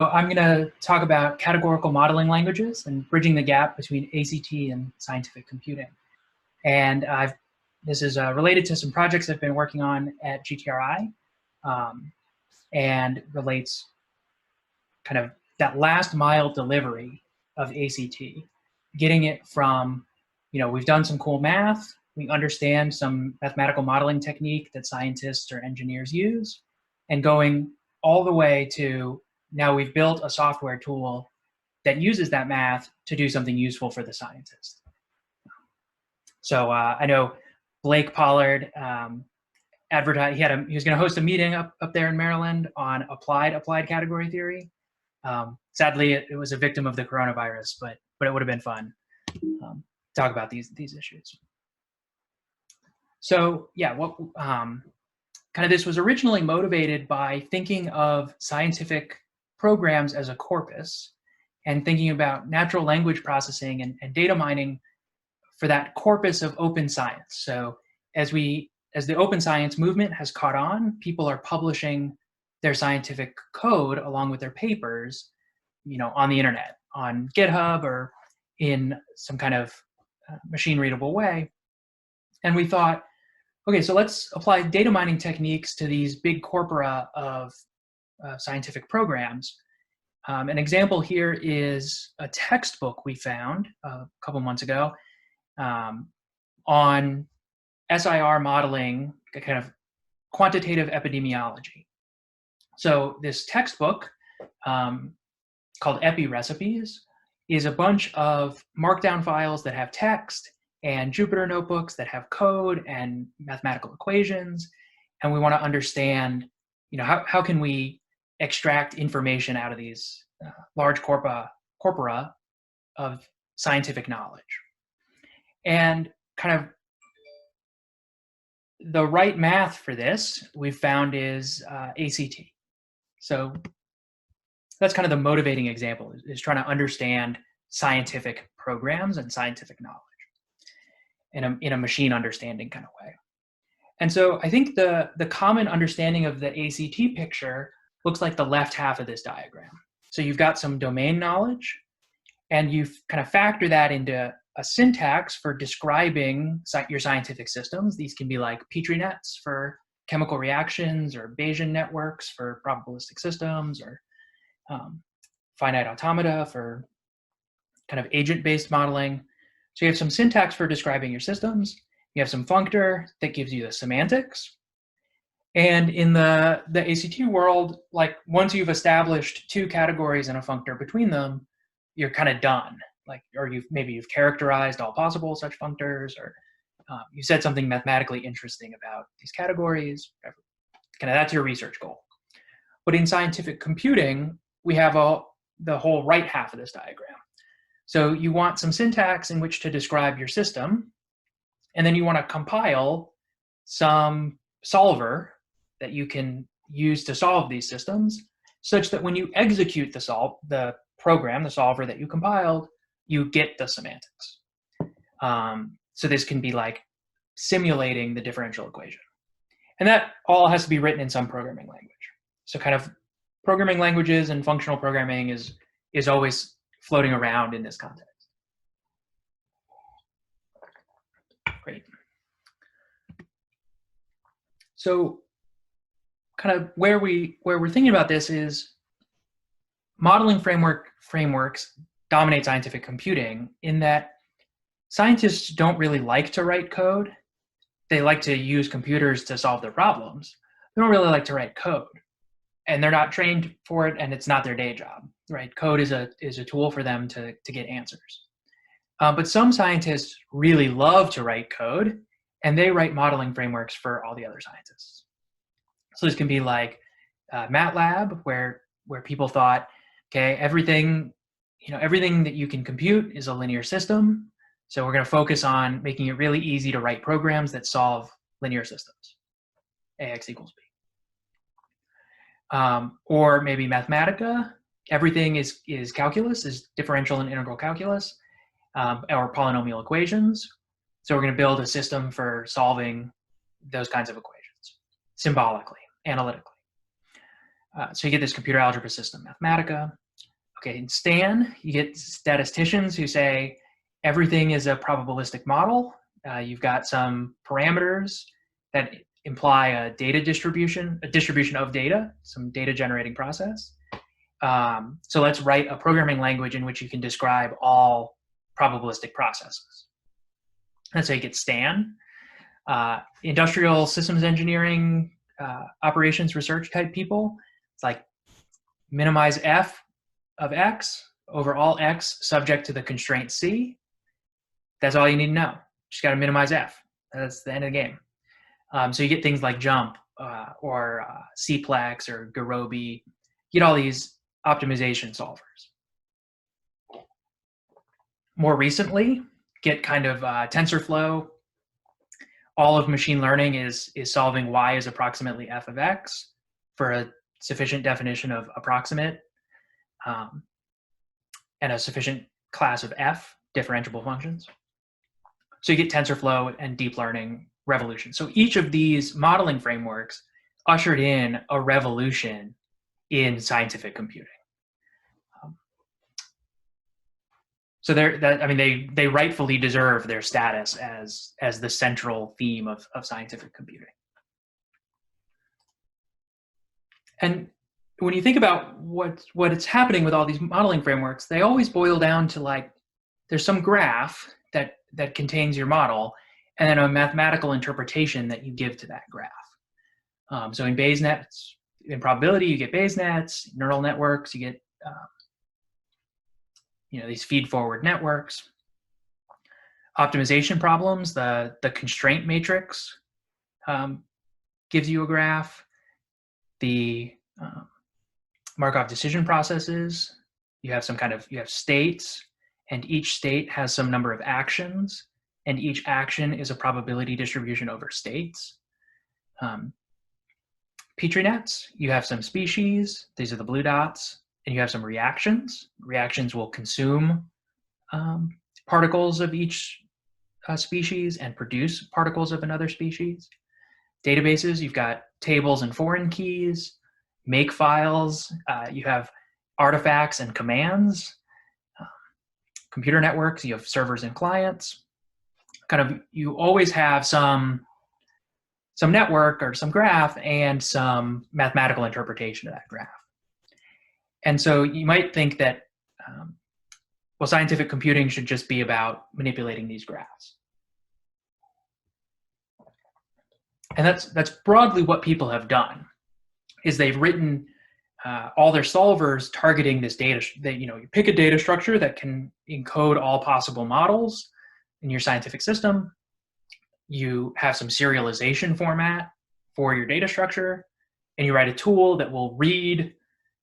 I'm going to talk about categorical modeling languages and bridging the gap between ACT and scientific computing. And this is related to some projects I've been working on at GTRI, and relates kind of that last mile delivery of ACT, getting it from, we've done some cool math, we understand some mathematical modeling technique that scientists or engineers use, and going all the way to now we've built a software tool that uses that math to do something useful for the scientist. So I know Blake Pollard advertised, he was going to host a meeting up there in Maryland on applied category theory. Sadly, it was a victim of the coronavirus, but it would have been fun to talk about these issues. So yeah, what kind of this was originally motivated by thinking of scientific programs as a corpus and thinking about natural language processing and data mining for that corpus of open science. So as the open science movement has caught on, people are publishing their scientific code along with their papers, on the internet, on GitHub or in some kind of machine readable way. And we thought, okay, so let's apply data mining techniques to these big corpora of scientific programs. An example here is a textbook we found a couple months ago on SEIR modeling, a kind of quantitative epidemiology. So this textbook called Epi Recipes is a bunch of markdown files that have text and Jupyter notebooks that have code and mathematical equations. And we want to understand, how can we extract information out of these large corpora of scientific knowledge. And kind of the right math for this we've found is ACT. So that's kind of the motivating example, is trying to understand scientific programs and scientific knowledge in a machine understanding kind of way. And so I think the common understanding of the ACT picture looks like the left half of this diagram. So you've got some domain knowledge, and you kind of factor that into a syntax for describing your scientific systems. These can be like Petri nets for chemical reactions, or Bayesian networks for probabilistic systems, or finite automata for kind of agent-based modeling. So you have some syntax for describing your systems. You have some functor that gives you the semantics. And in the ACT world, like once you've established two categories and a functor between them, you're kind of done. Or maybe you've characterized all possible such functors, or you said something mathematically interesting about these categories. Kind of that's your research goal. But in scientific computing, we have the whole right half of this diagram. So you want some syntax in which to describe your system, and then you want to compile some solver that you can use to solve these systems, such that when you execute the program, the solver that you compiled, you get the semantics. So this can be like simulating the differential equation. And that all has to be written in some programming language. So kind of programming languages and functional programming is always floating around in this context. Great. So kind of where we're thinking about this is modeling frameworks dominate scientific computing in that scientists don't really like to write code. They like to use computers to solve their problems. They don't really like to write code, and they're not trained for it, and it's not their day job, right? Code is a tool for them to get answers. But some scientists really love to write code, and they write modeling frameworks for all the other scientists. So this can be like MATLAB, where people thought, okay, everything that you can compute is a linear system. So we're going to focus on making it really easy to write programs that solve linear systems, AX equals B. Or maybe Mathematica, everything is calculus, is differential and integral calculus, or polynomial equations. So we're going to build a system for solving those kinds of equations, symbolically, analytically. So you get this computer algebra system, Mathematica. Okay, in STAN, you get statisticians who say everything is a probabilistic model. You've got some parameters that imply a data distribution, a distribution of data, some data generating process. So let's write a programming language in which you can describe all probabilistic processes. And so you get STAN. Industrial systems engineering, operations research type people, it's like minimize f of x over all x subject to the constraint c. That's all you need to know. Just got to minimize f. That's the end of the game. So you get things like JUMP or Cplex or Gurobi. You get all these optimization solvers. More recently, get kind of TensorFlow. All of machine learning is solving y is approximately f of x for a sufficient definition of approximate and a sufficient class of f differentiable functions. So you get TensorFlow and deep learning revolution. So each of these modeling frameworks ushered in a revolution in scientific computing. So they rightfully deserve their status as the central theme of scientific computing. And when you think about what's happening with all these modeling frameworks, they always boil down to like, there's some graph that contains your model, and then a mathematical interpretation that you give to that graph. So in Bayes nets, in probability, you get Bayes nets. Neural networks, you get these feed-forward networks. Optimization problems, the constraint matrix gives you a graph. The Markov decision processes, you have states, and each state has some number of actions, and each action is a probability distribution over states. Petri nets, you have some species, these are the blue dots, and you have some reactions. Reactions will consume particles of each species and produce particles of another species. Databases, you've got tables and foreign keys, make files, you have artifacts and commands. Computer networks, you have servers and clients. You always have some network or some graph and some mathematical interpretation of that graph. And so you might think that, scientific computing should just be about manipulating these graphs. And that's broadly what people have done, is they've written all their solvers targeting this data. You pick a data structure that can encode all possible models in your scientific system. You have some serialization format for your data structure, and you write a tool that will read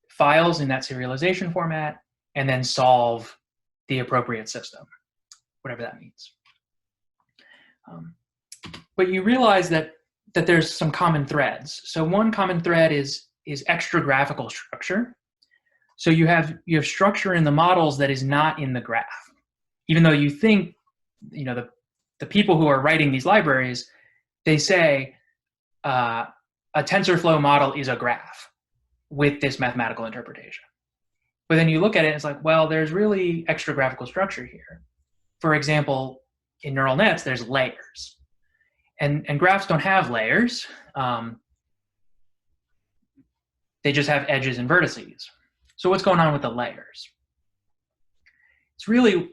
files in that serialization format and then solve the appropriate system, whatever that means. But you realize that there's some common threads. So one common thread is extragraphical structure. So you have structure in the models that is not in the graph, even though you think, the people who are writing these libraries, they say a TensorFlow model is a graph with this mathematical interpretation. But then you look at it, it's like, well, there's really extragraphical structure here. For example, in neural nets, there's layers. And graphs don't have layers. They just have edges and vertices. So what's going on with the layers? It's really,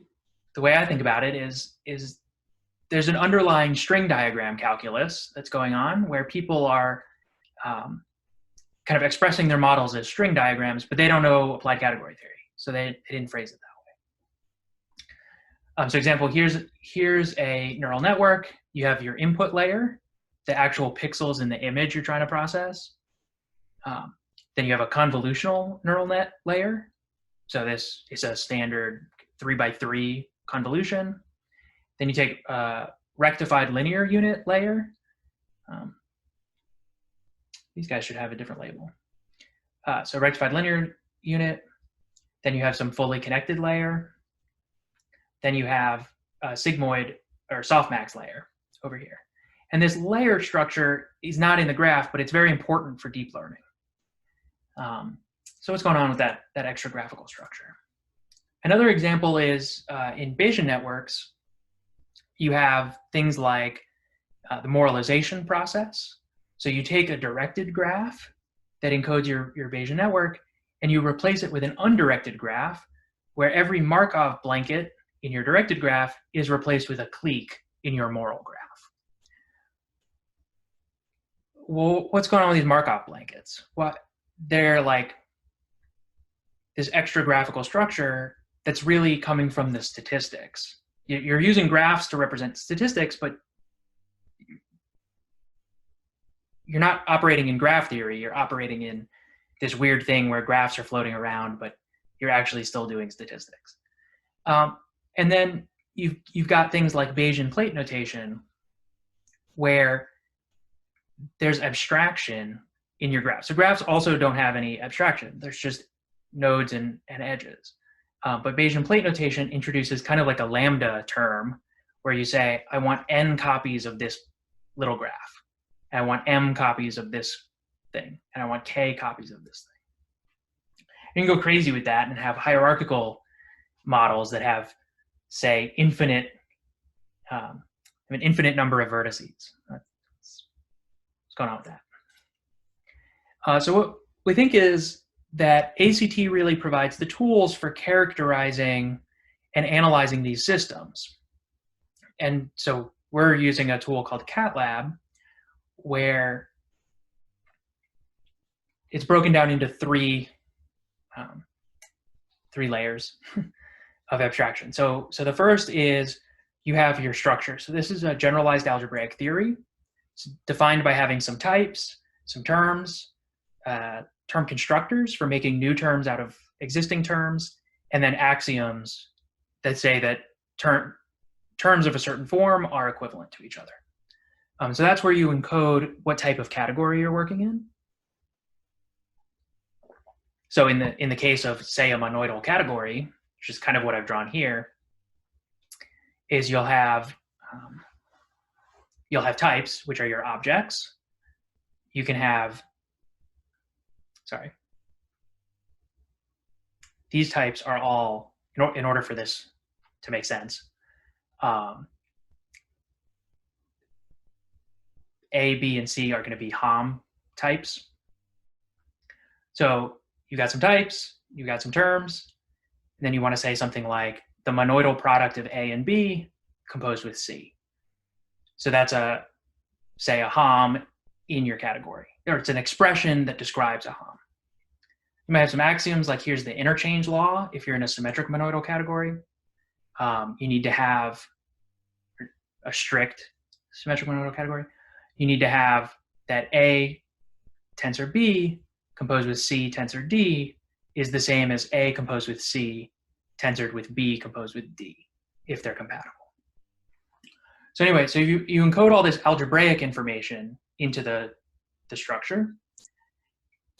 the way I think about it is there's an underlying string diagram calculus that's going on where people are kind of expressing their models as string diagrams, but they don't know applied category theory. So they didn't phrase it that way. So example, here's a neural network. You have your input layer, the actual pixels in the image you're trying to process. Then you have a convolutional neural net layer. So this is a standard 3x3 convolution. Then you take a rectified linear unit layer. These guys should have a different label. So rectified linear unit. Then you have some fully connected layer. Then you have a sigmoid or softmax layer over here. And this layer structure is not in the graph, but it's very important for deep learning. So what's going on with that extragraphical structure? Another example is in Bayesian networks, you have things like the moralization process. So you take a directed graph that encodes your Bayesian network, and you replace it with an undirected graph where every Markov blanket in your directed graph is replaced with a clique in your moral graph. Well, what's going on with these Markov blankets? Well, they're like this extragraphical structure that's really coming from the statistics. You're using graphs to represent statistics, but you're not operating in graph theory. You're operating in this weird thing where graphs are floating around, but you're actually still doing statistics. And then you've got things like Bayesian plate notation, where there's abstraction in your graph. So graphs also don't have any abstraction. There's just nodes and edges. But Bayesian plate notation introduces kind of like a lambda term where you say, I want n copies of this little graph. And I want m copies of this thing. And I want k copies of this thing. You can go crazy with that and have hierarchical models that have, say, an infinite number of vertices. What's going on with that? So what we think is that ACT really provides the tools for characterizing and analyzing these systems. And so we're using a tool called CatLab, where it's broken down into three layers of abstraction. So the first is you have your structure. So this is a generalized algebraic theory. It's defined by having some types, some terms, term constructors for making new terms out of existing terms, and then axioms that say that terms of a certain form are equivalent to each other. So that's where you encode what type of category you're working in. So in the case of, say, a monoidal category, which is kind of what I've drawn here, is you'll have types, which are your objects. You can have, these types are all, in order for this to make sense, A, B, and C are going to be Hom types. So you got some types, you got some terms, and then you want to say something like the monoidal product of A and B composed with C. So that's say a Hom in your category, or it's an expression that describes a Hom. You might have some axioms like here's the interchange law. If you're in a symmetric monoidal category, you need to have a strict symmetric monoidal category. You need to have that A tensor B composed with C tensor D is the same as A composed with C tensored with B composed with D, if they're compatible. So anyway, so you encode all this algebraic information into the structure,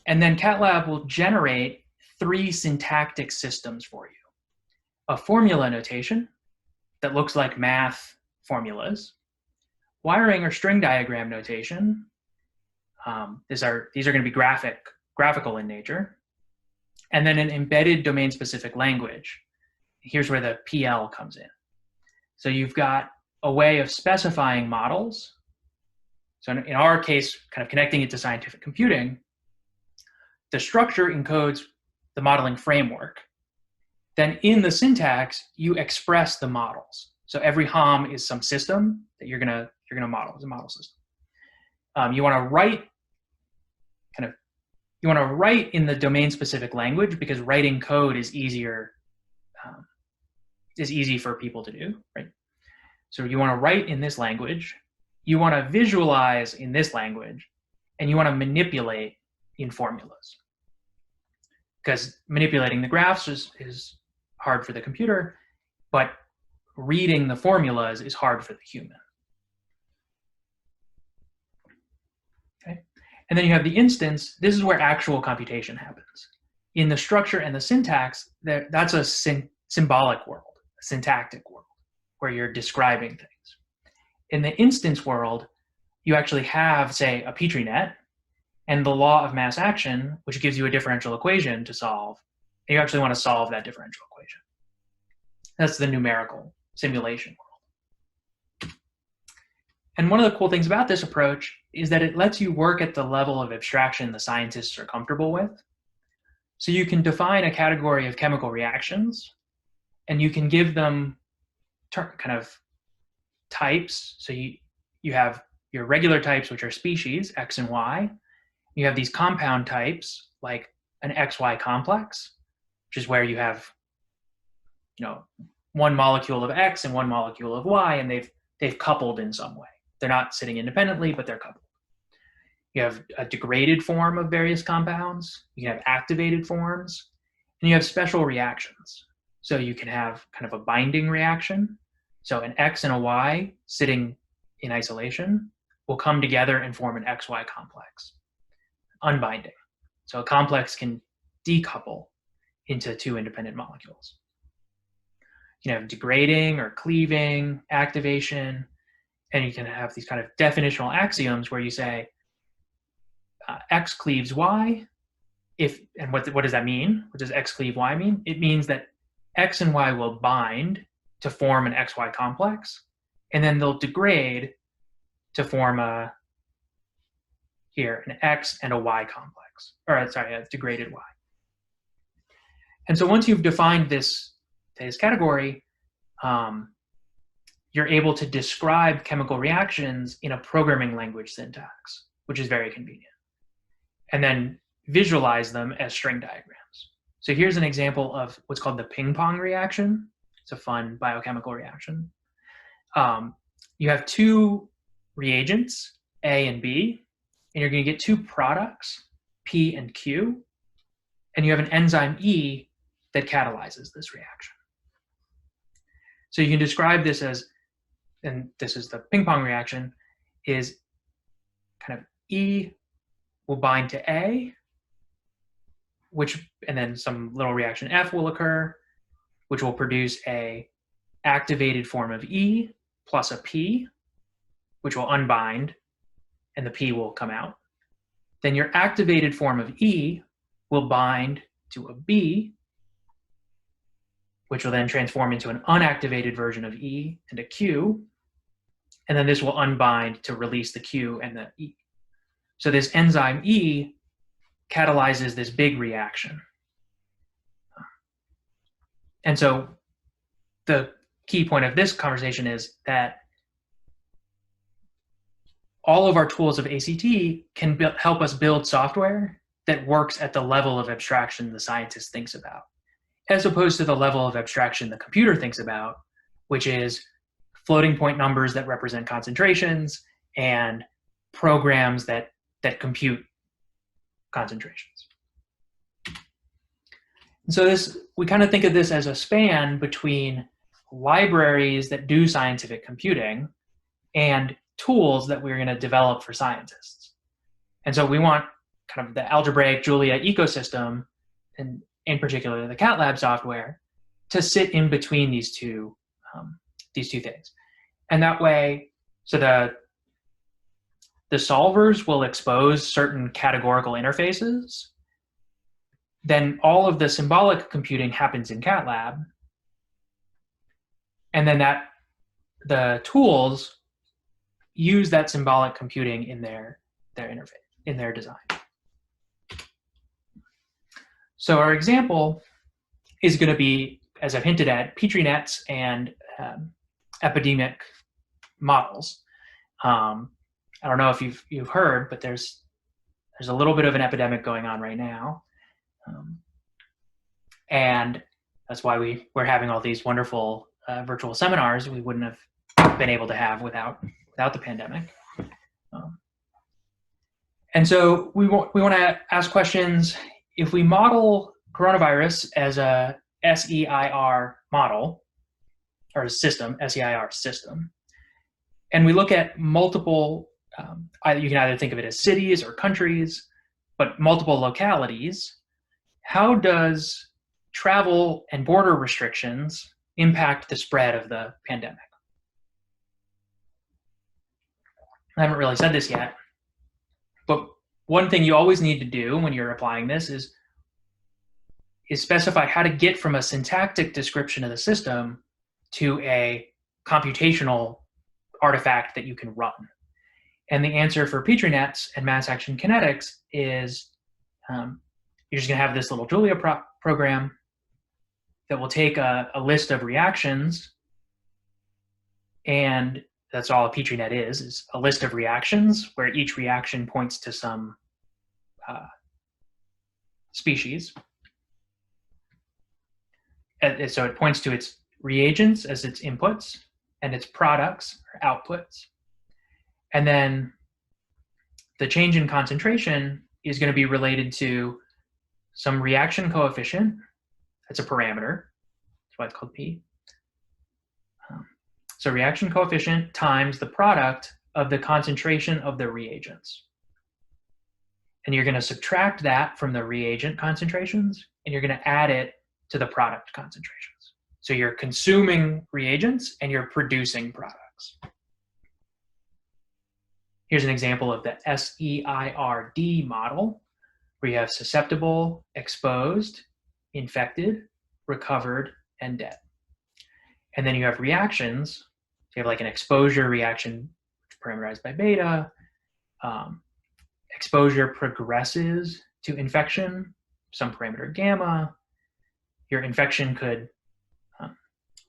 and then CatLab will generate 3 syntactic systems for you. A formula notation that looks like math formulas, wiring or string diagram notation. These are going to be graphical in nature, and then an embedded domain-specific language. Here's where the PL comes in. So you've got a way of specifying models. So in our case, kind of connecting it to scientific computing, the structure encodes the modeling framework. Then in the syntax, you express the models. So every Hom is some system that you're gonna model as a model system. You want to write in the domain-specific language because writing code is easier, is easy for people to do, right? So you want to write in this language, you want to visualize in this language, and you want to manipulate in formulas. Because manipulating the graphs is hard for the computer, but reading the formulas is hard for the human. Okay. And then you have the instance. This is where actual computation happens. In the structure and the syntax, that's a symbolic world, a syntactic world, where you're describing things. In the instance world, you actually have, say, a Petri net, and the law of mass action, which gives you a differential equation to solve. And you actually want to solve that differential equation. That's the numerical simulation world. And one of the cool things about this approach is that it lets you work at the level of abstraction the scientists are comfortable with. So you can define a category of chemical reactions, and you can give them kind of types. So you have your regular types, which are species, X and Y. You have these compound types, like an XY complex, which is where you have, one molecule of X and one molecule of Y, and they've coupled in some way. They're not sitting independently, but they're coupled. You have a degraded form of various compounds. You can have activated forms, and you have special reactions. So you can have kind of a binding reaction. So an X and a Y sitting in isolation will come together and form an XY complex. Unbinding. So a complex can decouple into two independent molecules. You can have degrading or cleaving, activation, and you can have these kind of definitional axioms where you say X cleaves Y. And what does that mean? What does X cleave Y mean? It means that X and Y will bind to form an XY complex, and then they'll degrade to form an X and a Y complex, or sorry, a degraded Y. And so once you've defined this category, you're able to describe chemical reactions in a programming language syntax, which is very convenient, and then visualize them as string diagrams. So here's an example of what's called the ping pong reaction. It's a fun biochemical reaction. You have two reagents, A and B, and you're going to get two products, P and Q, and you have an enzyme E that catalyzes this reaction. So you can describe this as, and this is the ping pong reaction, is kind of E will bind to A, and then some little reaction F will occur, which will produce a activated form of E plus a P, which will unbind, and the P will come out. Then your activated form of E will bind to a B, which will then transform into an unactivated version of E and a Q, and then this will unbind to release the Q and the E. So this enzyme E catalyzes this big reaction. And so the key point of this conversation is that all of our tools of ACT can help us build software that works at the level of abstraction the scientist thinks about, as opposed to the level of abstraction the computer thinks about, which is floating point numbers that represent concentrations and programs that compute concentrations. And so we kind of think of this as a span between libraries that do scientific computing and tools that we're going to develop for scientists. And so we want kind of the algebraic Julia ecosystem, and in particular the CatLab software, to sit in between these two things. And that way, so the solvers will expose certain categorical interfaces. Then all of the symbolic computing happens in CatLab. And then the tools use that symbolic computing in their interface, in their design. So our example is going to be, as I've hinted at, Petri nets and epidemic models. I don't know if you've heard, but there's a little bit of an epidemic going on right now. And that's why we're having all these wonderful virtual seminars we wouldn't have been able to have without the pandemic. And so we want to ask questions. If we model coronavirus as a SEIR model, or a system, SEIR system, and we look at multiple, you can either think of it as cities or countries, but multiple localities, how does travel and border restrictions impact the spread of the pandemic? I haven't really said this yet, but one thing you always need to do when you're applying this is specify how to get from a syntactic description of the system to a computational artifact that you can run. And the answer for Petri nets and mass action kinetics is you're just going to have this little Julia program that will take a list of reactions, and that's all a Petri net is a list of reactions where each reaction points to some species. And so it points to its reagents as its inputs and its products or outputs. And then the change in concentration is going to be related to some reaction coefficient. That's a parameter. That's why it's called P. So reaction coefficient times the product of the concentration of the reagents. And you're going to subtract that from the reagent concentrations, and you're going to add it to the product concentrations. So you're consuming reagents and you're producing products. Here's an example of the SEIRD model, where you have susceptible, exposed, infected, recovered, and dead. And then you have reactions. So you have like an exposure reaction parameterized by beta. Exposure progresses to infection, some parameter gamma. Your infection could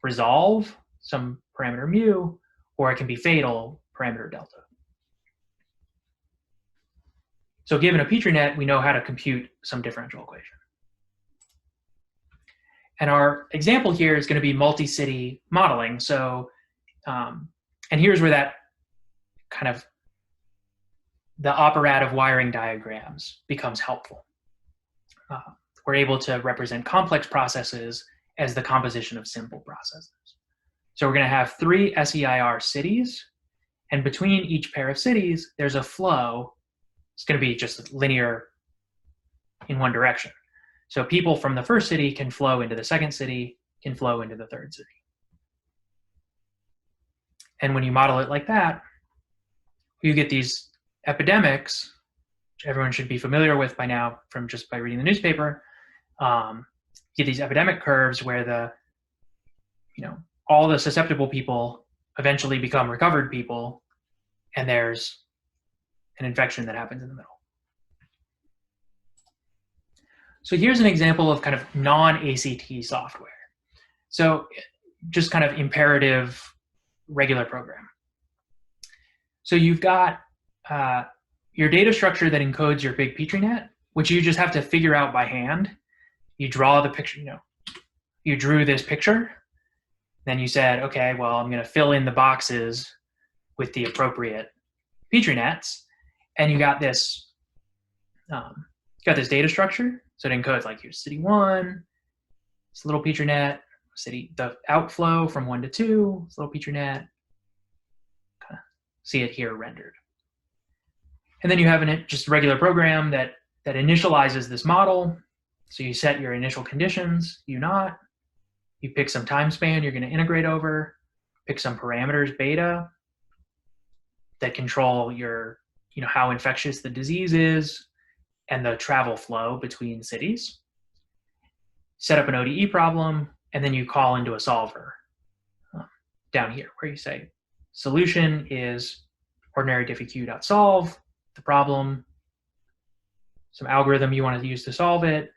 resolve, some parameter mu, or it can be fatal, parameter delta. So given a Petri net, we know how to compute some differential equation. And our example here is going to be multi-city modeling. So, and here's where that kind of the operative wiring diagrams becomes helpful. We're able to represent complex processes as the composition of simple processes. So we're going to have 3 SEIR cities, and between each pair of cities, there's a flow. It's going to be just linear in one direction. So people from the first city can flow into the second city, can flow into the third city. And when you model it like that, you get these epidemics, which everyone should be familiar with by now from just by reading the newspaper. You get these epidemic curves where all the susceptible people eventually become recovered people, and there's an infection that happens in the middle. So here's an example of kind of non-ACT software. So just kind of imperative regular program. So you've got your data structure that encodes your big Petri net, which you just have to figure out by hand. You draw the picture, you drew this picture, then you said, okay, well, I'm going to fill in the boxes with the appropriate Petri nets, and you got this data structure. So it encodes like here's city 1, this little Petri net, the outflow from 1 to 2, this little Petri net. Kind of see it here rendered. And then you have just a regular program that initializes this model. So you set your initial conditions, U0. You pick some time span you're going to integrate over, pick some parameters, beta, that control your, how infectious the disease is and the travel flow between cities. Set up an ODE problem, and then you call into a solver down here where you say, solution is ordinary diffq.solve, the problem, some algorithm you want to use to solve it,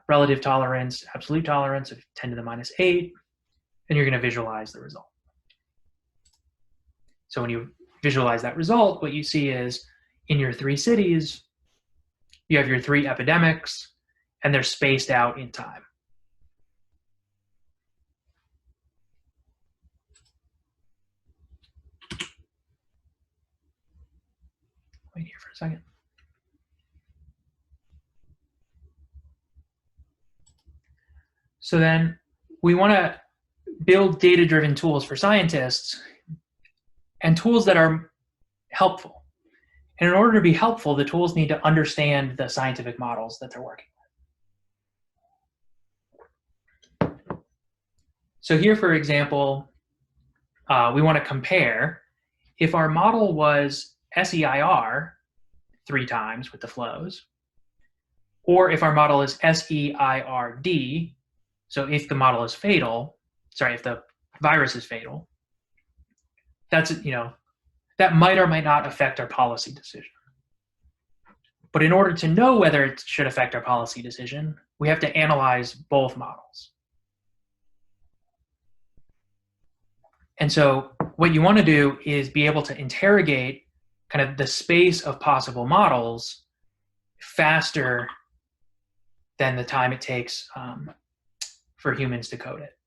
relative tolerance, absolute tolerance of 10 to the minus 8, and you're going to visualize the result. So when you visualize that result, what you see is in your 3 cities, you have your 3 epidemics, and they're spaced out in time. Wait here for a second. So then we want to build data-driven tools for scientists and tools that are helpful. And in order to be helpful, the tools need to understand the scientific models that they're working with. So here, for example, we want to compare if our model was SEIR 3 times with the flows. Or if our model is SEIRD, so if the model is fatal, sorry, if the virus is fatal, that's, that might or might not affect our policy decision. But in order to know whether it should affect our policy decision, we have to analyze both models. And so what you want to do is be able to interrogate kind of the space of possible models faster than the time it takes for humans to code it.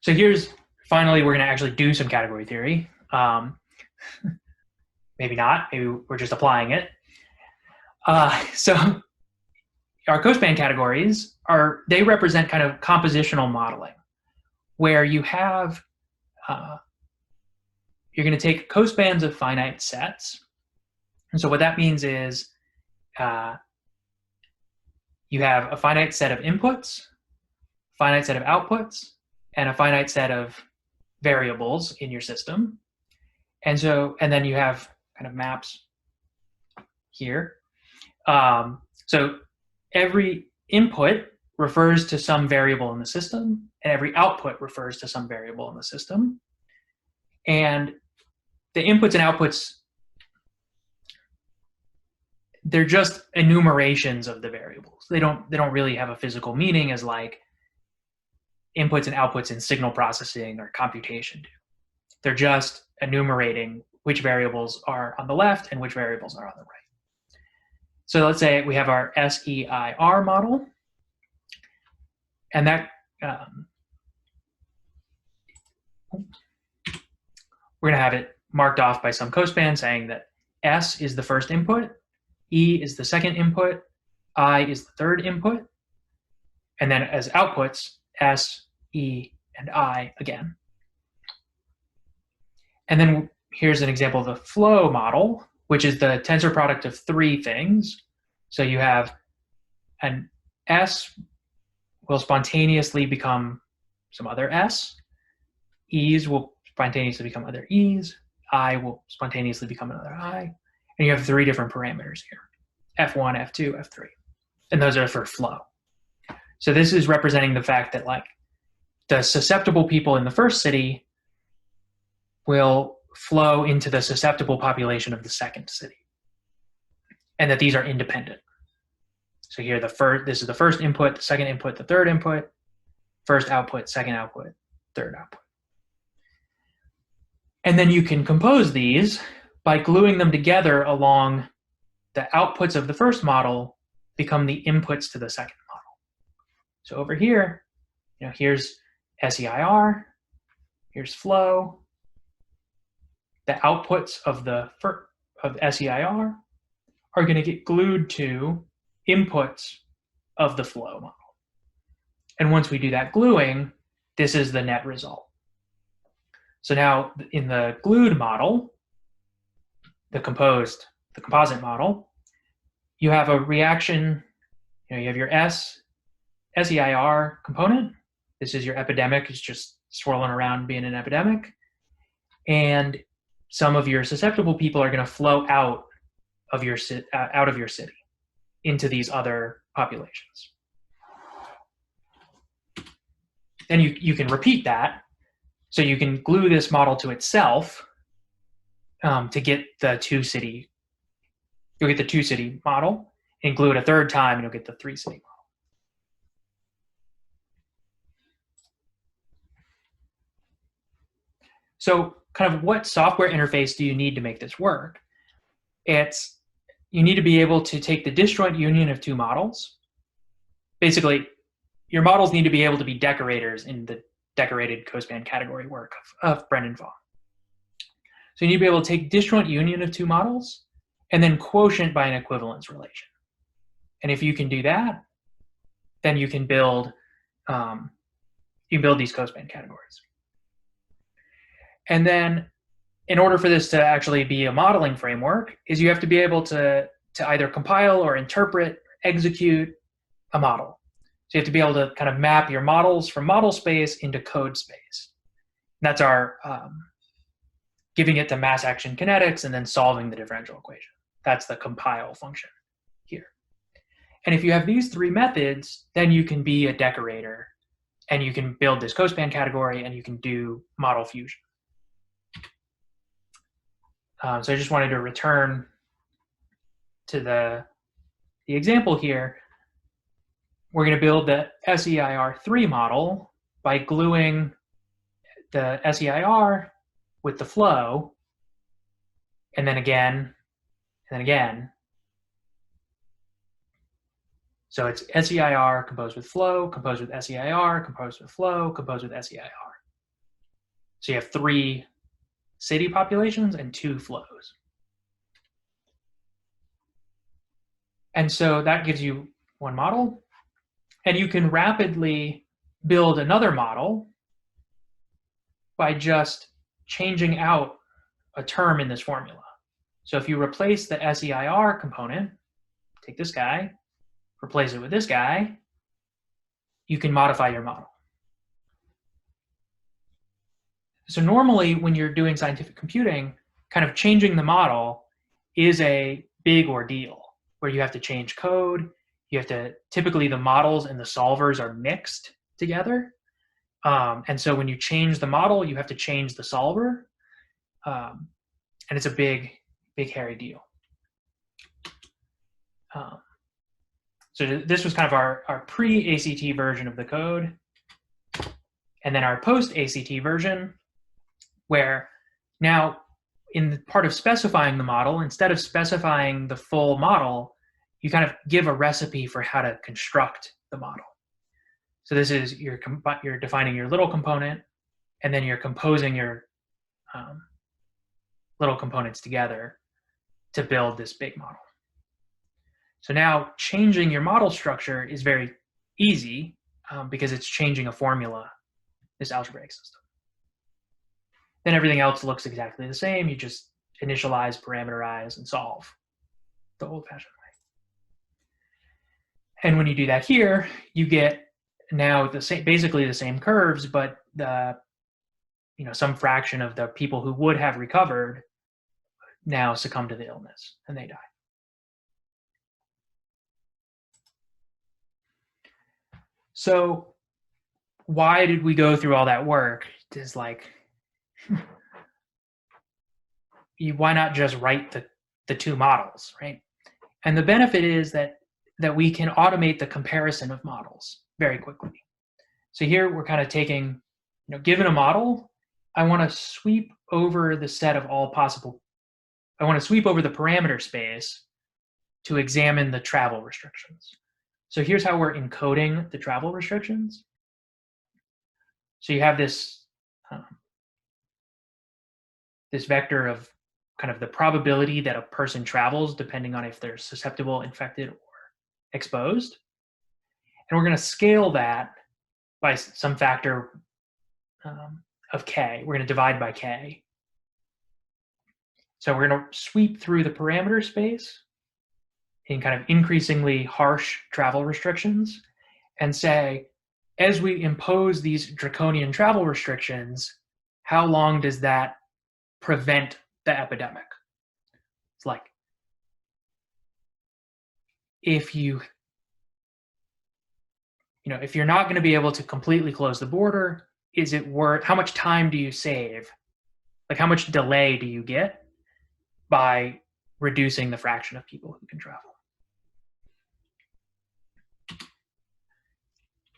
So finally, we're going to actually do some category theory. Maybe not, maybe we're just applying it. So our cospan categories they represent kind of compositional modeling, where you have, you're going to take cospans of finite sets. And so what that means is you have a finite set of inputs, finite set of outputs, and a finite set of variables in your system. And then you have kind of maps here. So every input refers to some variable in the system, and every output refers to some variable in the system. And the inputs and outputs, they're just enumerations of the variables. They don't really have a physical meaning as like inputs and outputs in signal processing or computation do. They're just enumerating which variables are on the left and which variables are on the right. So let's say we have our SEIR model, and that we're going to have it marked off by some cospan saying that S is the first input, E is the second input, I is the third input, and then as outputs, S, E, and I again. And then here's an example of the flow model, which is the tensor product of 3 things. So you have an S will spontaneously become some other S, E's will spontaneously become other E's, I will spontaneously become another I, and you have 3 different parameters here, F1, F2, F3, and those are for flow. So this is representing the fact that like the susceptible people in the first city will flow into the susceptible population of the second city, and that these are independent. So here this is the first input, the second input, the third input, first output, second output, third output. And then you can compose these by gluing them together along the outputs of the first model become the inputs to the second model. So over here, here's SEIR, here's flow. The outputs of SEIR are going to get glued to inputs of the flow model. And once we do that gluing, this is the net result. So now in the glued model, the composite model, you have a reaction, you have your SEIR component. This is your epidemic, it's just swirling around being an epidemic. And some of your susceptible people are going to flow out of your city into these other populations. And you can repeat that. So you can glue this model to itself to get the 2-city. You'll get the 2-city model, and glue it a third time, and you'll get the 3-city model. So kind of what software interface do you need to make this work? You need to be able to take the disjoint union of 2 models. Basically, your models need to be able to be decorators in the decorated cospan category work of Brendan Vaughan. So you need to be able to take disjoint union of 2 models and then quotient by an equivalence relation. And if you can do that, then you can build these cospan categories. And then in order for this to actually be a modeling framework is you have to be able to either compile or interpret, execute a model. So you have to be able to kind of map your models from model space into code space. And that's our giving it to mass action kinetics, and then solving the differential equation. That's the compile function here. And if you have these three methods, then you can be a decorator, and you can build this cospan category, and you can do model fusion. So I just wanted to return to the example here. We're going to build the SEIR3 model by gluing the SEIR with the flow, and then again, and then again. So it's SEIR composed with flow, composed with SEIR, composed with flow, composed with SEIR. So you have 3 city populations and 2 flows. And so that gives you one model. And you can rapidly build another model by just changing out a term in this formula. So if you replace the SEIR component, take this guy, replace it with this guy, you can modify your model. So normally when you're doing scientific computing, kind of changing the model is a big ordeal where you have to change code. You have to, typically the models and the solvers are mixed together. And so when you change the model, you have to change the solver. And it's a big, big hairy deal. So this was kind of our pre-ACT version of the code. And then our post-ACT version, where now in the part of specifying the model, instead of specifying the full model, you kind of give a recipe for how to construct the model. So this is, you're defining your little component, and then you're composing your little components together to build this big model. So now changing your model structure is very easy because it's changing a formula, this algebraic system. Then everything else looks exactly the same. You just initialize, parameterize, and solve the old-fashioned way. And when you do that here, you get now the same, basically the same curves, but the, some fraction of the people who would have recovered now succumb to the illness and they die. So why did we go through all that work? It's like, why not just write the 2 models, right? And the benefit is that we can automate the comparison of models very quickly. So here we're kind of taking, given a model, I want to sweep over the set of all possible, I want to sweep over the parameter space to examine the travel restrictions. So here's how we're encoding the travel restrictions. So you have this, this vector of kind of the probability that a person travels depending on if they're susceptible, infected, or exposed. And we're going to scale that by some factor of k. We're going to divide by k. So we're going to sweep through the parameter space in kind of increasingly harsh travel restrictions and say, as we impose these draconian travel restrictions, how long does that prevent the epidemic? It's like, if you're not going to be able to completely close the border, is it worth, how much time do you save? Like, how much delay do you get by reducing the fraction of people who can travel?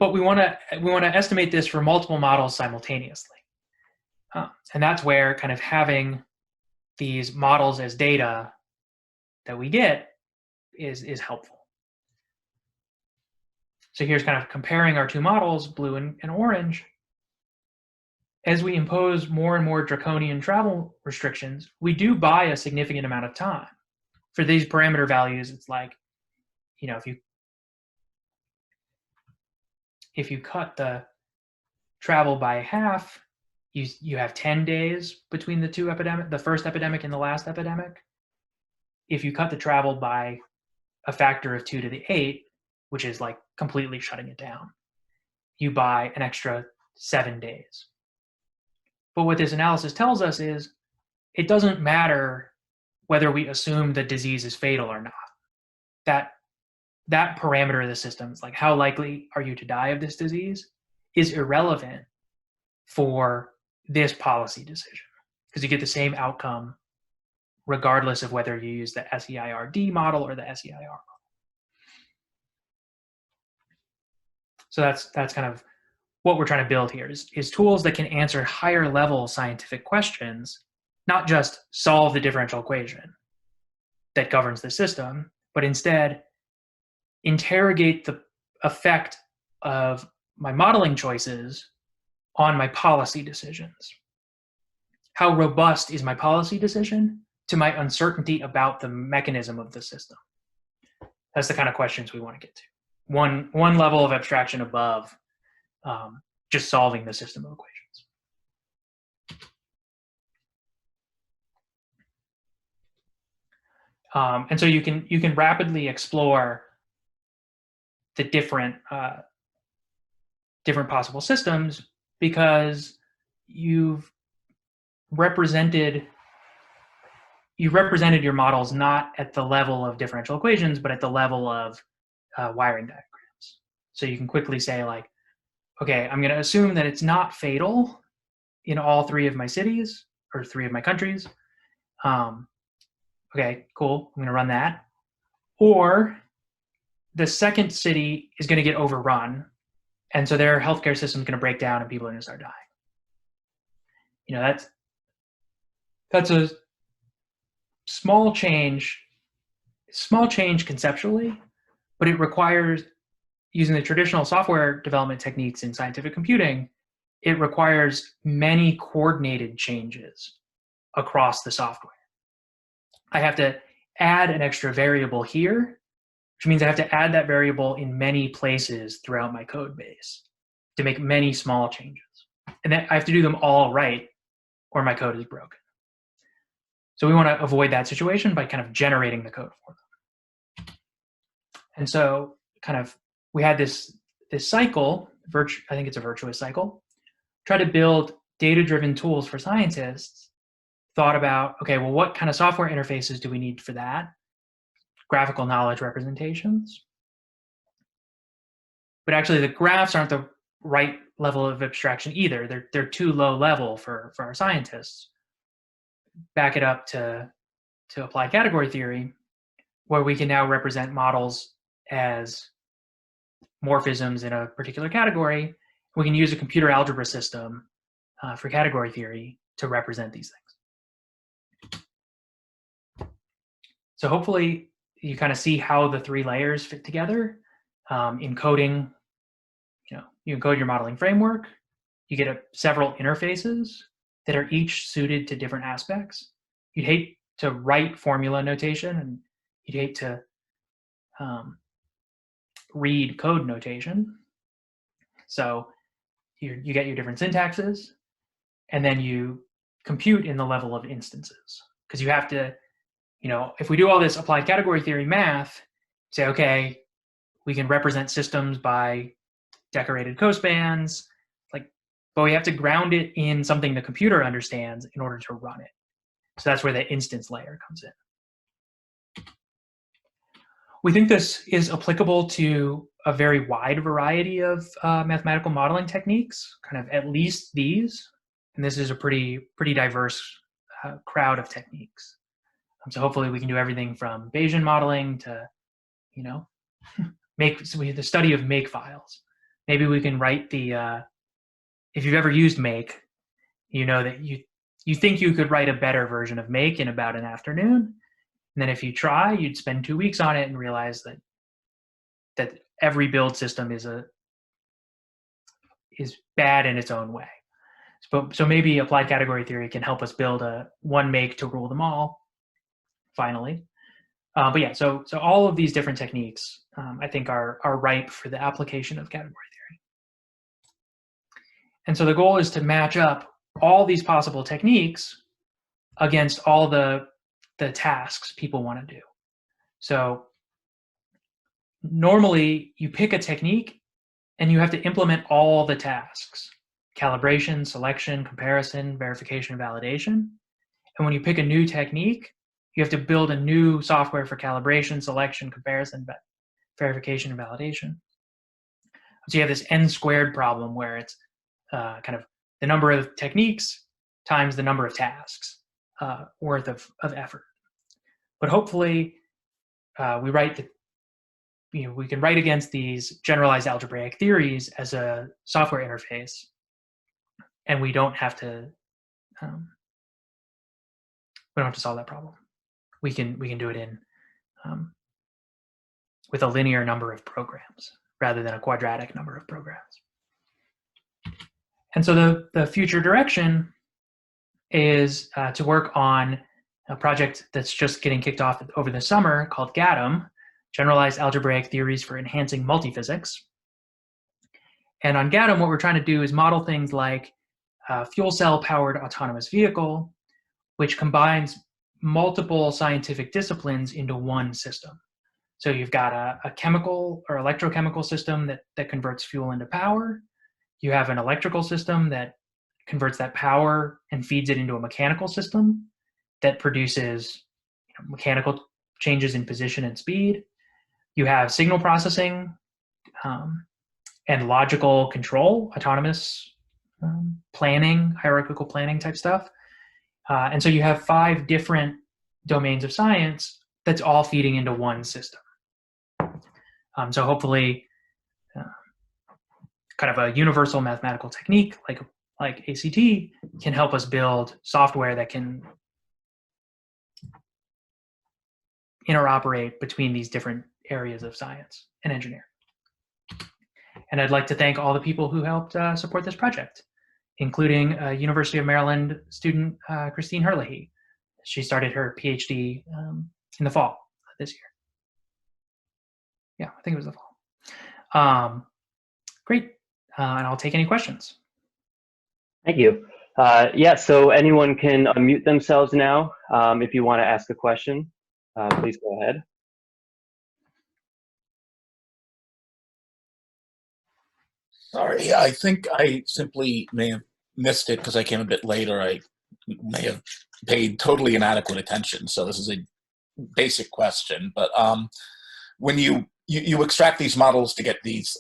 But we want to estimate this for multiple models simultaneously. And that's where kind of having these models as data that we get is helpful. So here's kind of comparing our 2 models, blue and orange. As we impose more and more draconian travel restrictions, we do buy a significant amount of time. For these parameter values, it's like, if you cut the travel by half, you have 10 days between the 2 epidemic, the first epidemic and the last epidemic. If you cut the travel by a factor of 2 to the 8, which is like completely shutting it down, you buy an extra 7 days. But what this analysis tells us is it doesn't matter whether we assume the disease is fatal or not. That parameter of the system, like how likely are you to die of this disease, is irrelevant for this policy decision, because you get the same outcome regardless of whether you use the SEIRD model or the SEIR model. So that's kind of what we're trying to build here, is tools that can answer higher level scientific questions, not just solve the differential equation that governs the system, but instead interrogate the effect of my modeling choices on my policy decisions. How robust is my policy decision to my uncertainty about the mechanism of the system? That's the kind of questions we want to get to. One level of abstraction above just solving the system of equations. And so you can rapidly explore the different possible systems, because you've represented your models not at the level of differential equations, but at the level of wiring diagrams. So you can quickly say, like, okay, I'm going to assume that it's not fatal in all 3 of my cities or 3 of my countries. Okay, cool. I'm going to run that. Or the second city is going to get overrun, and so their healthcare system is going to break down and people are going to start dying. You know, that's a small change conceptually, but it requires, using the traditional software development techniques in scientific computing, it requires many coordinated changes across the software. I have to add an extra variable here, which means I have to add that variable in many places throughout my code base to make many small changes. And then I have to do them all right, or my code is broken. So we want to avoid that situation by kind of generating the code for them. And so kind of we had this cycle, I think it's a virtuous cycle, try to build data-driven tools for scientists, thought about, okay, well, what kind of software interfaces do we need for that? Graphical knowledge representations. But actually the graphs aren't the right level of abstraction either. They're too low level for our scientists. Back it up to applied category theory, where we can now represent models as morphisms in a particular category. We can use a computer algebra system for category theory to represent these things. So hopefully you kind of see how the 3 layers fit together. In coding, you encode your modeling framework, you get several interfaces that are each suited to different aspects. You'd hate to write formula notation, and you'd hate to read code notation. So you get your different syntaxes, and then you compute in the level of instances. Because you have to, if we do all this applied category theory math, say, okay, we can represent systems by decorated cospans, but we have to ground it in something the computer understands in order to run it. So that's where the instance layer comes in. We think this is applicable to a very wide variety of mathematical modeling techniques, kind of at least these. And this is a pretty diverse crowd of techniques. So hopefully we can do everything from Bayesian modeling to, the study of make files. Maybe we can write if you've ever used make, you know that you think you could write a better version of make in about an afternoon. And then if you try, you'd spend 2 weeks on it and realize that every build system is bad in its own way. So maybe applied category theory can help us build one make to rule them all, finally. But yeah, so all of these different techniques, I think, are ripe for the application of category theory. And so the goal is to match up all these possible techniques against all the tasks people want to do. So normally you pick a technique and you have to implement all the tasks: calibration, selection, comparison, verification, validation. And when you pick a new technique, you have to build a new software for calibration, selection, comparison, verification, and validation. So you have this n squared problem where it's kind of the number of techniques times the number of tasks worth of effort. But hopefully we can write against these generalized algebraic theories as a software interface, and we don't have to solve that problem. We can do it in with a linear number of programs rather than a quadratic number of programs. And so the future direction is to work on a project that's just getting kicked off over the summer called GATM, Generalized Algebraic Theories for Enhancing Multiphysics. And on GATM, what we're trying to do is model things like a fuel cell-powered autonomous vehicle, which combines multiple scientific disciplines into one system. So you've got a chemical or electrochemical system that converts fuel into power. You have an electrical system that converts that power and feeds it into a mechanical system that produces mechanical changes in position and speed. You have signal processing and logical control, autonomous planning, hierarchical planning type stuff. And so you have 5 different domains of science that's all feeding into one system. So hopefully kind of a universal mathematical technique like ACT can help us build software that can interoperate between these different areas of science and engineering. And I'd like to thank all the people who helped support this project, including University of Maryland student Christine Herlihy. She started her PhD in the fall of this year. Yeah, I think it was the fall. Great, and I'll take any questions. Thank you. Yeah, so anyone can unmute themselves now if you want to ask a question. Please go ahead. Sorry, I think I simply may have missed it because I came a bit later. I may have paid totally inadequate attention. So this is a basic question, but when you extract these models to get these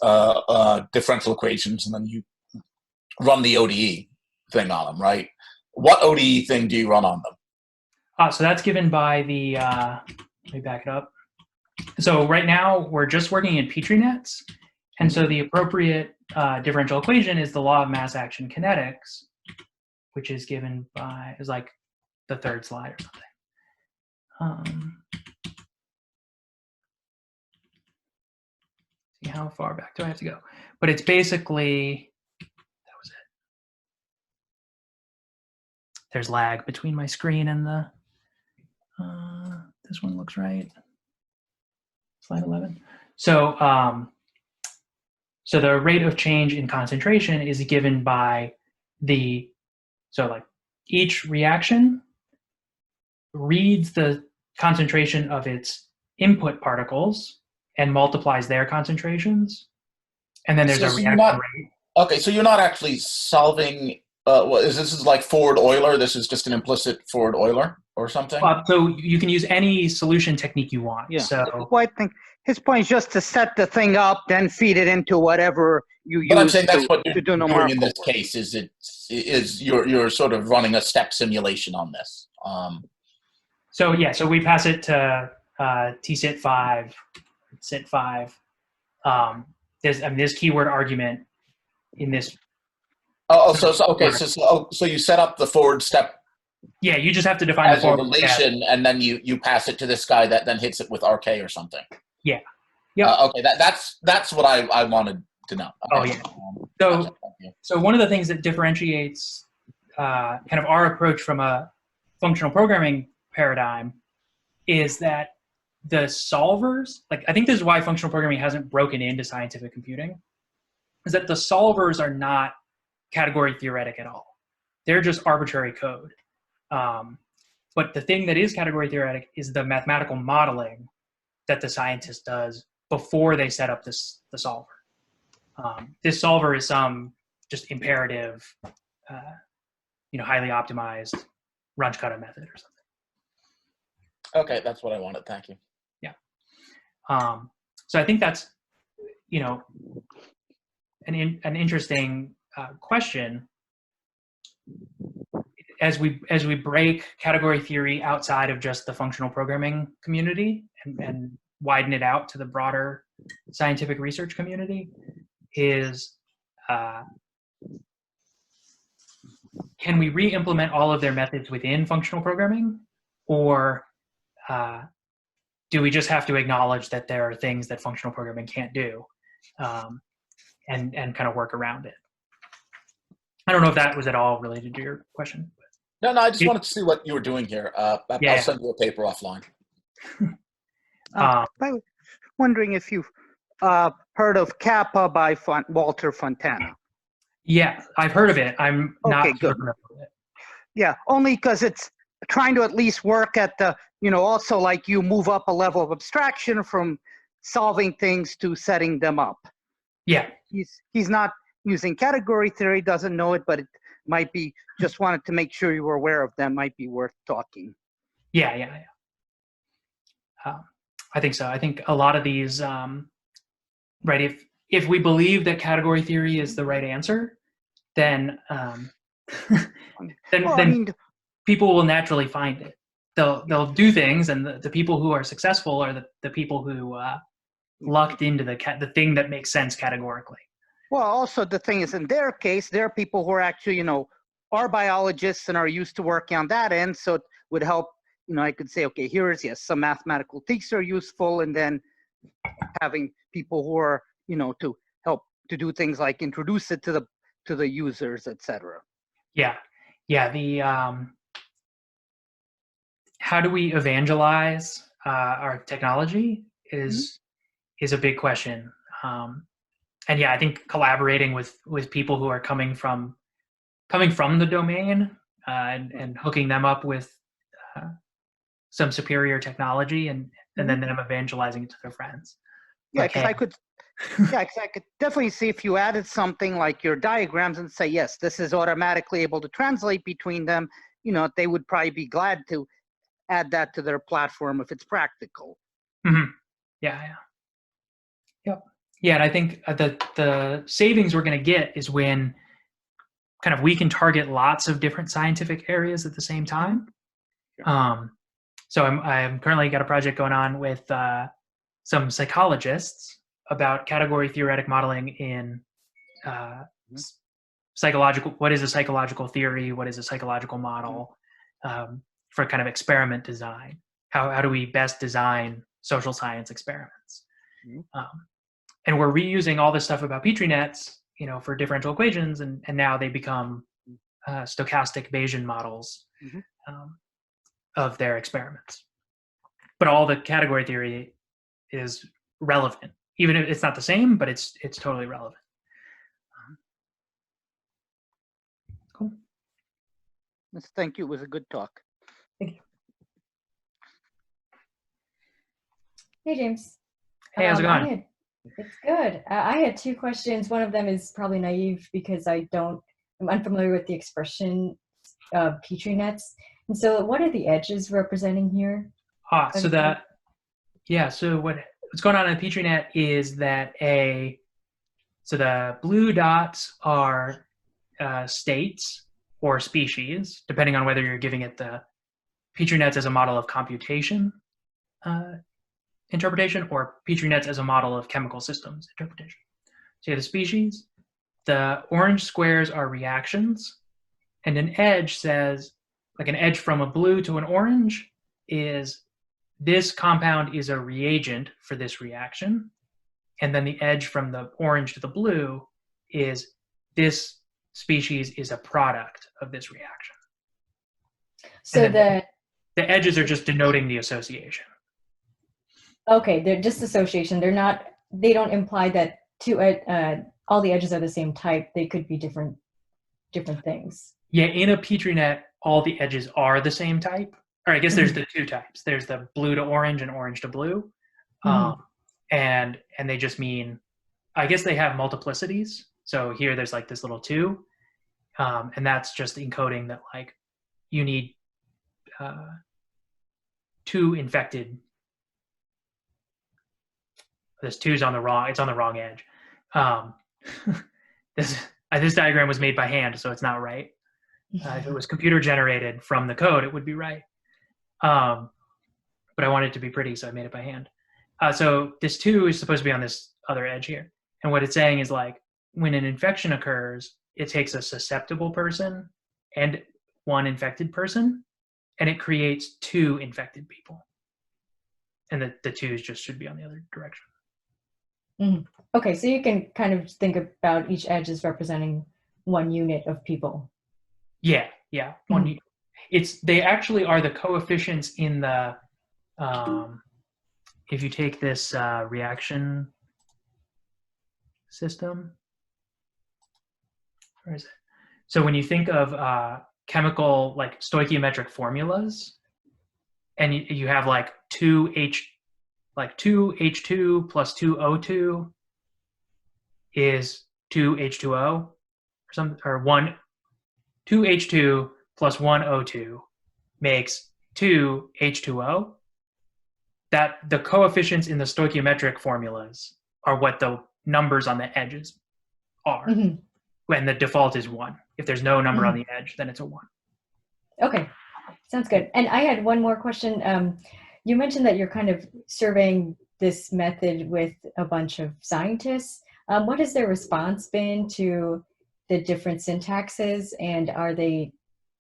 differential equations, and then you run the ODE thing on them, right? What ODE thing do you run on them? So that's given by the, let me back it up. So right now we're just working in Petri nets. And so the appropriate differential equation is the law of mass action kinetics, which is given by, is like the 3rd slide or something. See how far back do I have to go? But it's basically, that was it. There's lag between my screen and the, this one looks right. Slide 11. So, so the rate of change in concentration is given by so like each reaction reads the concentration of its input particles and multiplies their concentrations. And then there's a reaction rate. Okay, so you're not actually solving, this is like Ford Euler, this is just an implicit Ford Euler or something? So you can use any solution technique you want. Yeah. So well, I think his point is just to set the thing up, then feed it into whatever you use. But I'm saying that's what you're do doing in this case. Is you're sort of running a step simulation on this. So yeah, so we pass it to TSIT5, SIT5. There's keyword argument in this. Oh, so you set up the forward step. Yeah, you just have to define as the a relation, and then you pass it to this guy that then hits it with RK or something. Yeah. Yep. Okay, that's what I wanted to know. Okay. Oh yeah. So one of the things that differentiates kind of our approach from a functional programming paradigm is that the solvers, like I think this is why functional programming hasn't broken into scientific computing, is that the solvers are not category theoretic at all. They're just arbitrary code. But the thing that is category theoretic is the mathematical modeling that the scientist does before they set up the solver. This solver is some just imperative, highly optimized Runge-Kutta method or something. Okay, that's what I wanted. Thank you. Yeah. So I think that's, an interesting question. As we break category theory outside of just the functional programming community and widen it out to the broader scientific research community, is can we re-implement all of their methods within functional programming, or do we just have to acknowledge that there are things that functional programming can't do, and kind of work around it? I don't know if that was at all related to your question. No, I just wanted to see what you were doing here. I'll send you a paper offline. I was wondering if you've heard of Kappa by Walter Fontana. Yeah, I've heard of it. I'm not good. familiar with it. Yeah, only because it's trying to at least work at the, also like you move up a level of abstraction from solving things to setting them up. Yeah. He's not using category theory, doesn't know it, but it might be, just wanted to make sure you were aware of them, might be worth talking. Yeah. I think so. I think a lot of these, right, if we believe that category theory is the right answer, then people will naturally find it. They'll do things, and the people who are successful are the people who lucked into the thing that makes sense categorically. Well, also the thing is, in their case, they're people who are actually, are biologists and are used to working on that end. So it would help, I could say, okay, some mathematical techniques are useful, and then having people who are, to help to do things like introduce it to the users, etc. Yeah. The how do we evangelize our technology is a big question. And yeah, I think collaborating with people who are coming from the domain and hooking them up with some superior technology and then them evangelizing it to their friends. Yeah, because I could definitely see if you added something like your diagrams and say, yes, this is automatically able to translate between them, they would probably be glad to add that to their platform if it's practical. Mm-hmm. Yeah. Yep. Yeah, and I think the savings we're going to get is when kind of we can target lots of different scientific areas at the same time. So I'm currently got a project going on with some psychologists about category theoretic modeling in psychological. What is a psychological theory? What is a psychological model for kind of experiment design? How do we best design social science experiments? And we're reusing all this stuff about Petri nets, for differential equations, and now they become stochastic Bayesian models of their experiments. But all the category theory is relevant, even if it's not the same, but it's totally relevant. Cool. Thank you. It was a good talk. Thank you. Hey, James. Hey, how's it going? It's good. I had two questions. One of them is probably naive because I'm unfamiliar with the expression of Petri nets. And so what are the edges representing here? So what's going on in a Petri net is that so the blue dots are states or species, depending on whether you're giving it the Petri nets as a model of computation interpretation or Petri nets as a model of chemical systems interpretation. So you have the species. The orange squares are reactions, and an edge says, like an edge from a blue to an orange is this compound is a reagent for this reaction, and then the edge from the orange to the blue is this species is a product of this reaction. So the edges are just denoting the association. Okay, they're just association. They don't imply that all the edges are the same type. They could be different things. Yeah, in a Petri net, all the edges are the same type. Or I guess there's the two types. There's the blue to orange and orange to blue. And they just mean, I guess they have multiplicities. So here there's like this little 2. And that's just encoding that like you need two infected. This 2 is on the wrong edge. This diagram was made by hand, so it's not right. If it was computer generated from the code, it would be right. But I wanted it to be pretty, so I made it by hand. So this 2 is supposed to be on this other edge here. And what it's saying is like, when an infection occurs, it takes a susceptible person and one infected person, and it creates 2 infected people. And the 2s just should be on the other direction. Mm-hmm. Okay, so you can kind of think about each edge as representing one unit of people. Yeah. Mm-hmm. They actually are the coefficients in the, if you take this reaction system, where is it? So when you think of chemical, like stoichiometric formulas, and you have like 2H2 plus 2O2 is 2H2O, or 2H2 plus 1O2 makes 2H2O. That the coefficients in the stoichiometric formulas are what the numbers on the edges are. Mm-hmm. When the default is 1. If there's no number on the edge, then it's a 1. Okay, sounds good. And I had one more question. You mentioned that you're kind of surveying this method with a bunch of scientists. What has their response been to the different syntaxes, and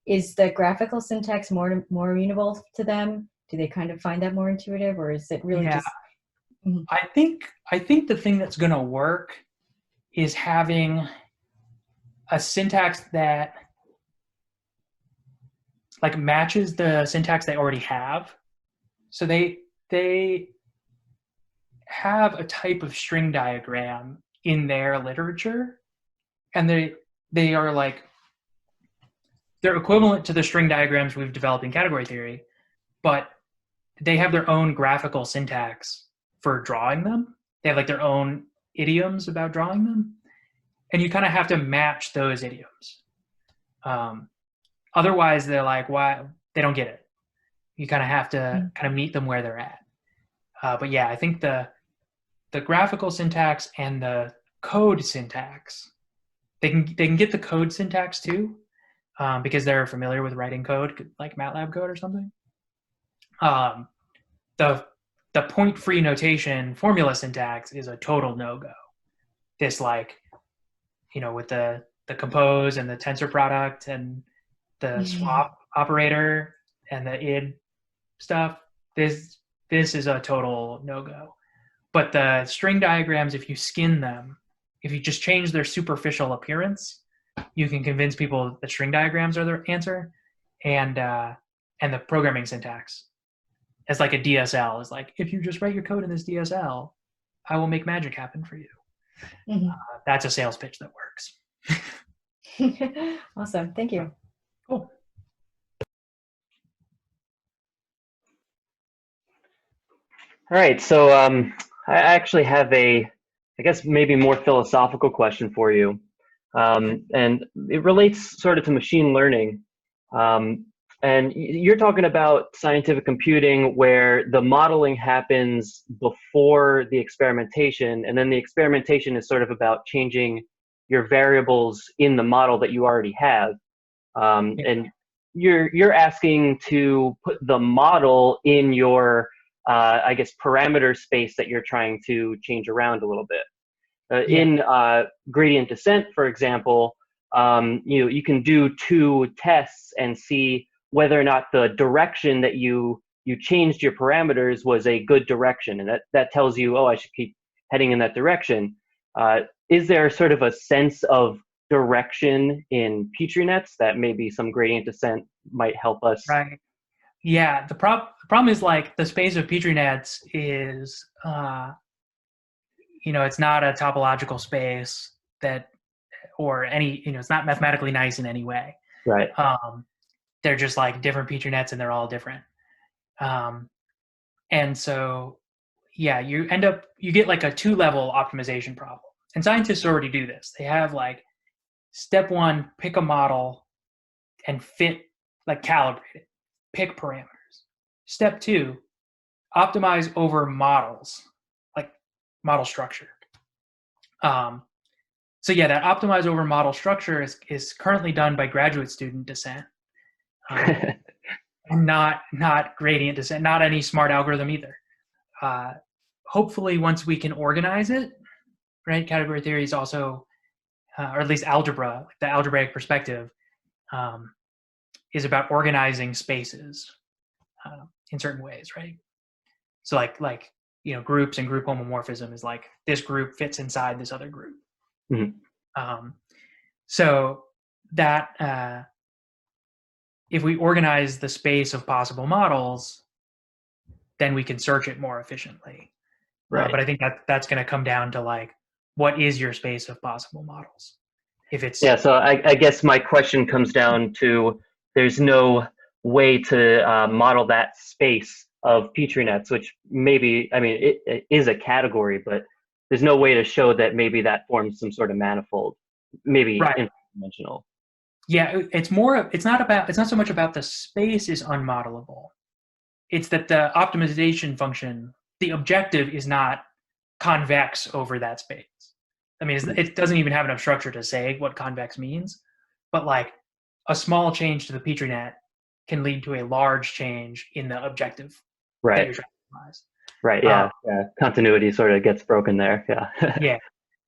is the graphical syntax more amenable to them? Do they kind of find that more intuitive, or is it really just? Mm-hmm. I think the thing that's going to work is having a syntax that like matches the syntax they already have. So they have a type of string diagram in their literature, and they are like, they're equivalent to the string diagrams we've developed in category theory, but they have their own graphical syntax for drawing them. They have like their own idioms about drawing them, and you kind of have to match those idioms. Otherwise, they're like, why? They don't get it. You kind of have to kind of meet them where they're at. But yeah, I think the graphical syntax and the code syntax, they can get the code syntax too, because they're familiar with writing code, like MATLAB code or something. The point-free notation formula syntax is a total no-go. This like, with the compose and the tensor product and the swap operator and the id stuff, this is a total no-go. But the string diagrams, if you skin them, if you just change their superficial appearance, you can convince people that string diagrams are their answer, and the programming syntax as like a DSL is like, if you just write your code in this DSL, I will make magic happen for you. Mm-hmm. That's a sales pitch that works. Awesome, thank you. Cool. All right, so I actually have I guess maybe more philosophical question for you. And it relates sort of to machine learning. And you're talking about scientific computing where the modeling happens before the experimentation, and then the experimentation is sort of about changing your variables in the model that you already have. And you're asking to put the model in your, I guess, parameter space that you're trying to change around a little bit. In gradient descent, for example, you can do 2 tests and see whether or not the direction that you changed your parameters was a good direction, and that tells you, oh, I should keep heading in that direction. Is there sort of a sense of direction in Petri nets that maybe some gradient descent might help us? Right. Yeah. The problem is like the space of Petri nets is, it's not a topological space or any, it's not mathematically nice in any way. Right. They're just like different Petri nets, and they're all different. And so, yeah, you get like a 2-level optimization problem. And scientists already do this. They have like step 1, pick a model and calibrate it. pick parameters. Step 2, optimize over models, like model structure. So yeah, that optimize over model structure is currently done by graduate student descent, and not gradient descent, not any smart algorithm either. Hopefully, once we can organize it, right? Category theory is also, or at least algebra, like the algebraic perspective, is about organizing spaces in certain ways, right? So like groups and group homomorphism is like this group fits inside this other group. Mm-hmm. So that if we organize the space of possible models, then we can search it more efficiently. Right. But I think that's going to come down to like, what is your space of possible models? If it's so I guess my question comes down to, there's no way to model that space of Petri nets, which maybe, I mean, it is a category, but there's no way to show that maybe that forms some sort of manifold, maybe infinite-dimensional. Yeah, it's not so much about the space is unmodelable. It's that the optimization function, the objective is not convex over that space. I mean, it doesn't even have enough structure to say what convex means, but like a small change to the Petri net can lead to a large change in the objective that you're trying to optimize. Right, yeah. Continuity sort of gets broken there,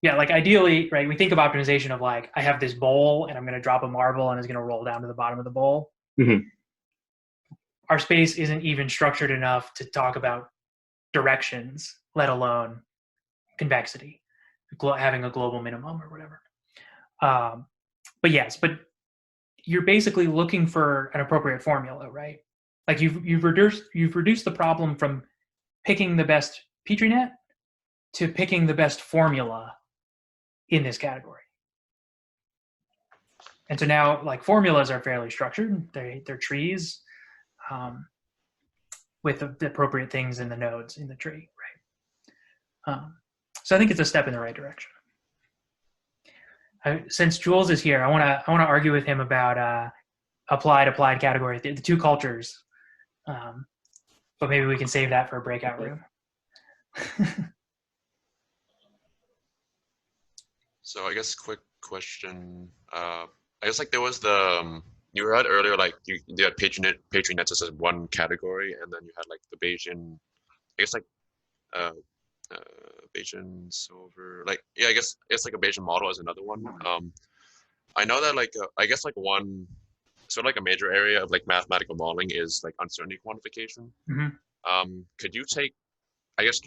Yeah, like ideally, right, we think of optimization of like, I have this bowl and I'm going to drop a marble and it's going to roll down to the bottom of the bowl. Mm-hmm. Our space isn't even structured enough to talk about directions, let alone convexity, having a global minimum or whatever. But you're basically looking for an appropriate formula, right? Like you've reduced the problem from picking the best Petri net to picking the best formula in this category. And so now, like, formulas are fairly structured. They're trees with the appropriate things in the nodes in the tree, right? So I think it's a step in the right direction. Since Jules is here, I want to argue with him about applied category, the two cultures. But maybe we can save that for a breakout room. So I guess quick question. I guess like there was the you had earlier, like you had Petri nets as one category, and then you had like the Bayesian, I guess like Bayesian solver, like I guess it's like a Bayesian model as another one. I know that like I guess like one sort of like a major area of like mathematical modeling is like uncertainty quantification. Mm-hmm. Could you take, I guess,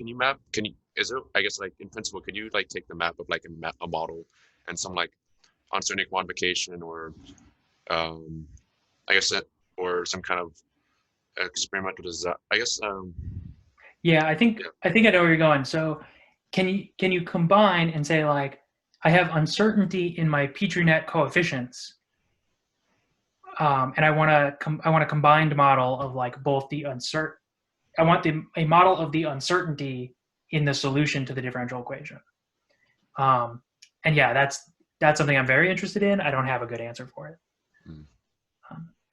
is there, I guess like in principle, could you like take the map of like a model and some like uncertainty quantification or I guess or some kind of experimental design, I guess. Yeah, I think I know where you're going. So can you combine and say like, I have uncertainty in my Petri net coefficients, and I want a combined model of like both the I want a model of the uncertainty in the solution to the differential equation. And yeah, that's something I'm very interested in. I don't have a good answer for it.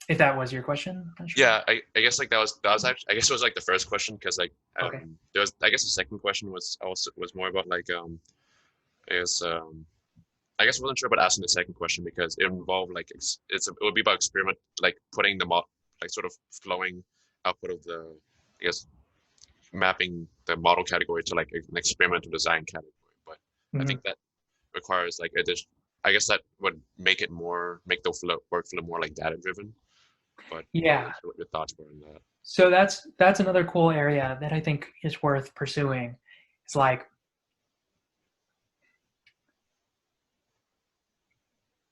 If that was your question. Sure. Yeah, I guess like that was actually, I guess it was like the first question, because like there was, I guess the second question was more about like I guess I wasn't sure about asking the second question because it involved like it would be about experiment, like putting the like sort of flowing output of the, I guess, mapping the model category to like an experimental design category. But I think that requires like I guess that would make the workflow more like data driven. But yeah, what your thoughts were on that? So that's another cool area that I think is worth pursuing. It's like,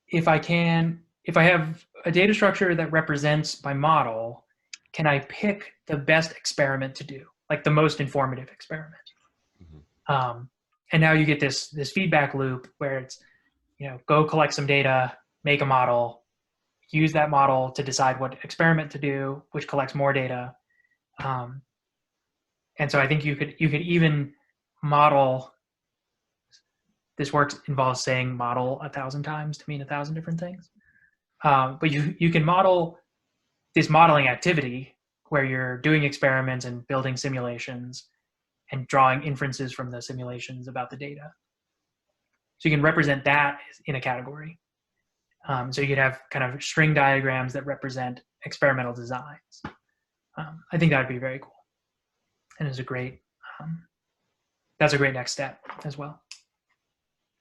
if I have a data structure that represents my model, can I pick the best experiment to do, like the most informative experiment? Mm-hmm. And now you get this feedback loop where it's, go collect some data, make a model, use that model to decide what experiment to do, which collects more data. And so I think you could even model. This involves saying model 1,000 times to mean 1,000 different things. But you can model this modeling activity where you're doing experiments and building simulations and drawing inferences from the simulations about the data. So you can represent that in a category. So you could have kind of string diagrams that represent experimental designs. I think that would be very cool, and is a great. That's a great next step as well.